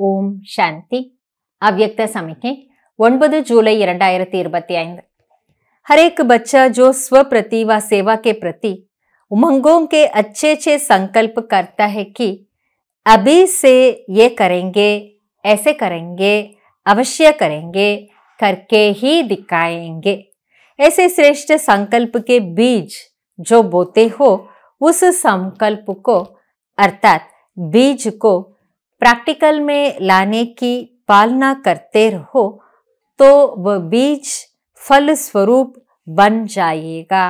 ஓம் சாந்தி. अव्यक्त समिके 9 जुलाई 2025। हर एक बच्चा जो स्व प्रति व सेवा के प्रति उमंगों के अच्छे संकल्प करता है कि अभी से ये करेंगे, ऐसे करेंगे, अवश्य करेंगे, करके ही दिखाएंगे, ऐसे श्रेष्ठ संकल्प के बीज जो बोते हो, उस संकल्प को अर्थात बीज को प्रैक्टिकल में लाने की पालना करते रहो तो वह बीज फल स्वरूप बन जाएगा.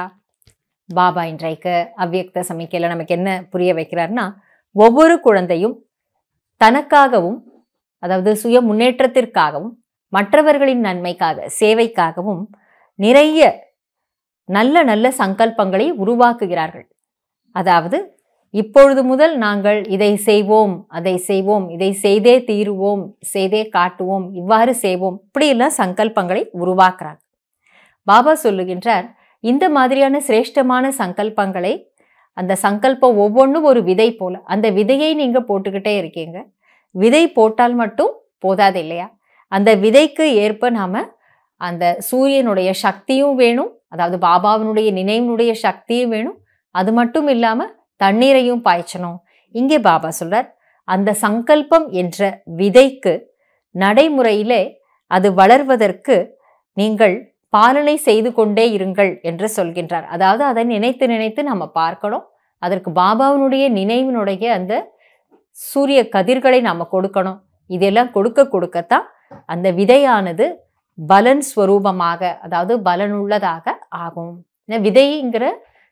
பாபா இன்றைக்கு அவ்யக்த சமிக்கையில் நமக்கு என்ன புரிய வைக்கிறார்னா, ஒவ்வொரு குழந்தையும் தனக்காகவும், அதாவது சுய முன்னேற்றத்திற்காகவும், மற்றவர்களின் நன்மைக்காக, சேவைக்காகவும் நிறைய நல்ல நல்ல சங்கல்பங்களை உருவாக்குகிறார்கள். அதாவது இப்பொழுது முதல் நாங்கள் இதை செய்வோம், அதை செய்வோம், இதை செய்தே தீருவோம், செய்தே காட்டுவோம், இவ்வாறு செய்வோம், இப்படியெல்லாம் சங்கல்பங்களை உருவாக்குறாங்க. பாபா சொல்லுகின்றார், இந்த மாதிரியான சிரேஷ்டமான சங்கல்பங்களை, அந்த சங்கல்பம் ஒவ்வொன்றும் ஒரு விதை போல, அந்த விதையை நீங்க போட்டுக்கிட்டே இருக்கீங்க. விதை போட்டால் மட்டும் போதாது இல்லையா? அந்த விதைக்கு ஏற்ப நாம அந்த சூரியனுடைய சக்தியும் வேணும், அதாவது பாபாவினுடைய நினைவினுடைய சக்தியும் வேணும். அது மட்டும் இல்லாம தண்ணீரையும் பாய்ச்சணும். இங்கே பாபா சொல்றார், அந்த சங்கல்பம் என்ற விதைக்கு நடைமுறையிலே அது வளர்வதற்கு நீங்கள் பாலனை செய்து கொண்டே இருங்கள் என்று சொல்கின்றார். அதாவது அதை நினைத்து நினைத்து நம்ம பார்க்கணும். அதற்கு பாபாவினுடைய நினைவினுடைய அந்த சூரிய கதிர்களை நாம கொடுக்கணும். இதெல்லாம் கொடுக்க கொடுக்கத்தான் அந்த விதையானது பலன் ஸ்வரூபமாக, அதாவது பலனுள்ளதாக ஆகும். விதைங்கிற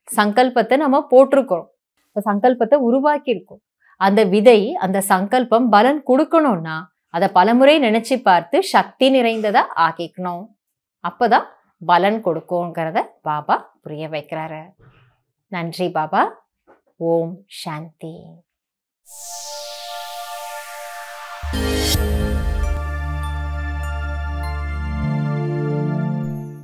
சங்கல்பத்தை நம்ம போட்டிருக்கோம், சங்கல்பத்தை உருவாக்கி இருக்கோம். அந்த விதை, அந்த சங்கல்பம் பலன் கொடுக்கணும்னா அதை பலமுறை நினைச்சு பார்த்து சக்தி நிறைந்ததா ஆக்கிக்கணும். அப்பதான் பலன் கொடுக்கும்ங்கிறத பாபா புரிய வைக்கிறாரு. நன்றி பாபா. ஓம் சாந்தி.